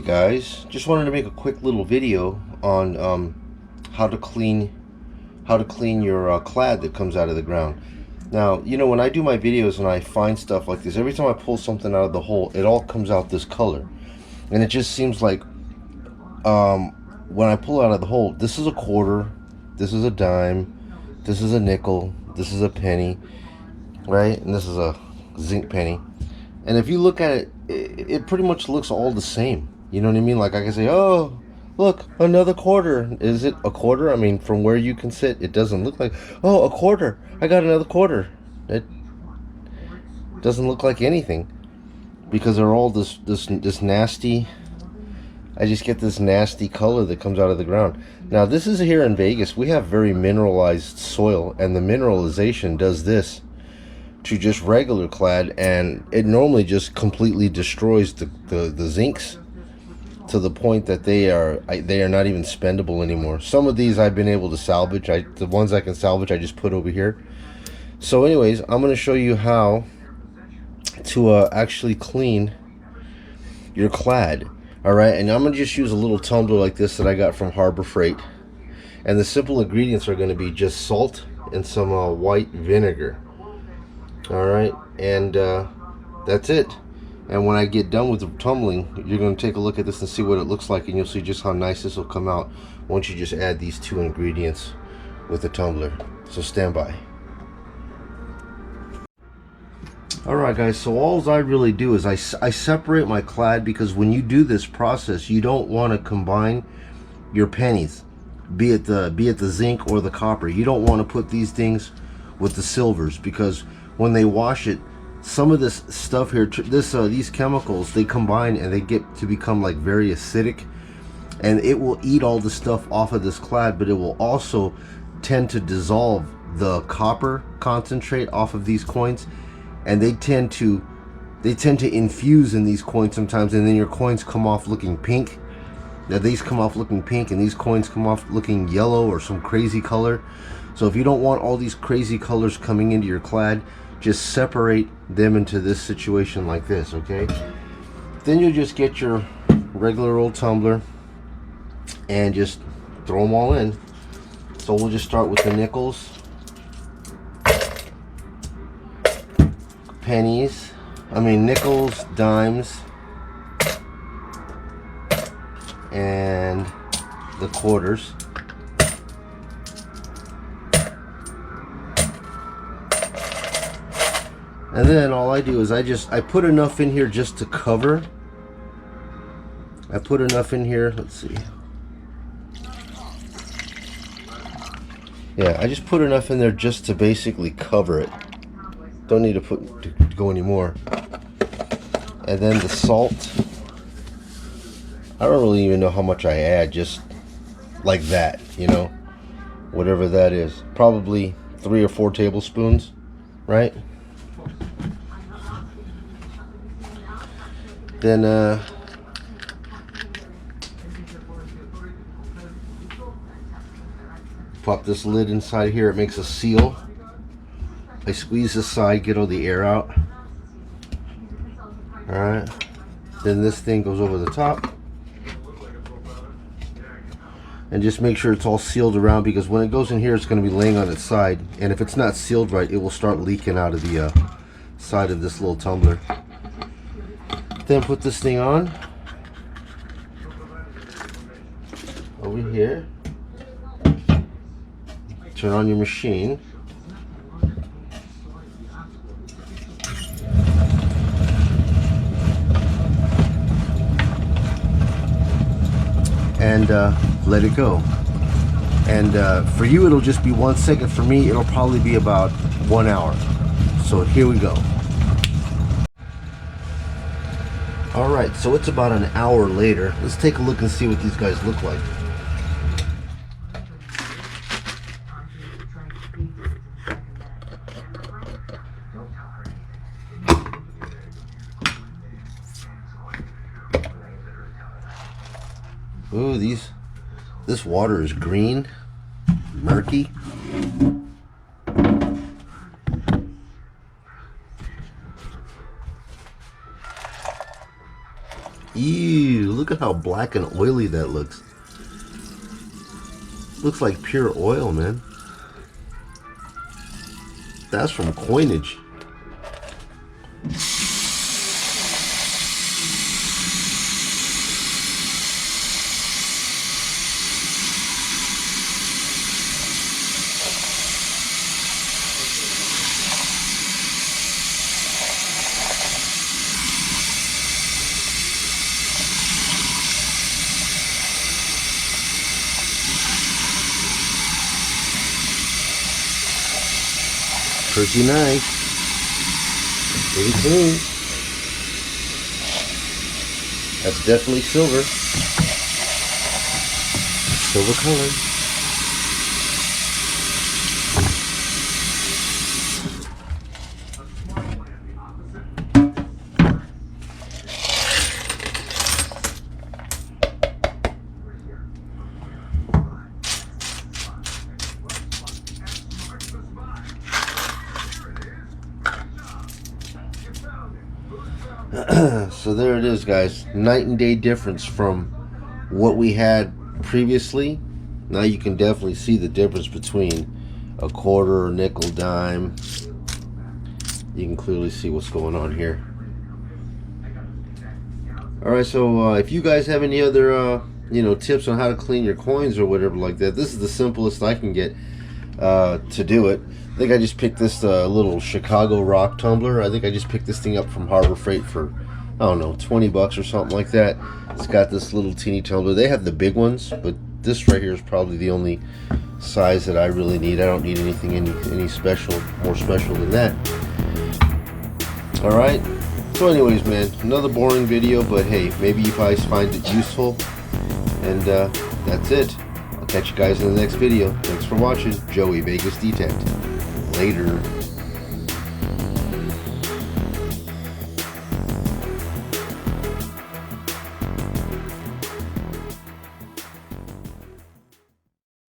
guys, just wanted to make a quick little video on how to clean your clad that comes out of the ground. Now, you know, when I do my videos and I find stuff like this, every time I pull something out of the hole, it all comes out this color, and it just seems like when I pull it out of the hole, this is a quarter, this is a dime, this is a nickel, this is a penny, right, and this is a zinc penny. And if you look at it, it pretty much looks all the same. You know what I mean? Like I can say, oh, look, another quarter. Is it a quarter? I mean, from where you can sit, it doesn't look like, oh, a quarter. I got another quarter. It doesn't look like anything because they're all this nasty. I just get this nasty color that comes out of the ground. Now, this is here in Vegas. We have very mineralized soil, and the mineralization does this to just regular clad, and it normally just completely destroys the zincs to the point that they are not even spendable anymore. Some of these I've been able to salvage. The ones I can salvage, I just put over here. So anyways, I'm going to show you how to actually clean your clad. Alright, and I'm going to just use a little tumbler like this that I got from Harbor Freight. And the simple ingredients are going to be just salt and some white vinegar. Alright, and that's it. And when I get done with the tumbling, you're going to take a look at this and see what it looks like, and you'll see just how nice this will come out once you just add these two ingredients with the tumbler. So stand by. Alright guys, so all I really do is I separate my clad, because when you do this process, you don't want to combine your pennies, be it the zinc or the copper. You don't want to put these things with the silvers, because when they wash it, some of this stuff here, these chemicals, they combine and they get to become like very acidic, and it will eat all the stuff off of this clad, but it will also tend to dissolve the copper concentrate off of these coins, and they tend to infuse in these coins sometimes, and then your coins come off looking pink. Now these come off looking pink, and these coins come off looking yellow or some crazy color. So if you don't want all these crazy colors coming into your clad, just separate them into this situation like this, okay? Then you just get your regular old tumbler and just throw them all in. So we'll just start with the nickels, nickels, dimes, and the quarters. And then all I do is I put enough in here just to cover. I put enough in here, let's see. Yeah, I just put enough in there just to basically cover it. Don't need to go any more. And then the salt, I don't really even know how much I add, just like that, you know, whatever that is. Probably 3 or 4 tablespoons, right? Then pop this lid inside here. It makes a seal. I squeeze this side, get all the air out. Alright. Then this thing goes over the top. And just make sure it's all sealed around, because when it goes in here, it's going to be laying on its side. And if it's not sealed right, it will start leaking out of the side of this little tumbler. Then put this thing on over here. Turn on your machine. And let it go. And for you, it'll just be 1 second. For me, it'll probably be about 1 hour. So here we go. Alright, so it's about an hour later. Let's take a look and see what these guys look like. Ooh, this water is green, murky. Ew, look at how black and oily that looks. Looks like pure oil, man. That's from coinage. Pretty nice. Pretty clean. That's definitely silver. Silver color. So there it is, guys. Night and day difference from what we had previously. Now you can definitely see the difference between a quarter, nickel, dime. You can clearly see what's going on here. Alright, so if you guys have any other tips on how to clean your coins or whatever like that, this is the simplest I can get to do it. I think I just picked this little Chicago rock tumbler. I think I just picked this thing up from Harbor Freight for, I don't know, 20 bucks or something like that. It's got this little teeny tumbler. They have the big ones, but this right here is probably the only size that I really need. I don't need anything any special, more special than that. Alright, so anyways, man, another boring video, but hey, maybe you guys find it useful. And that's it. I'll catch you guys in the next video. Thanks for watching. Joey Vegas Detect. Later.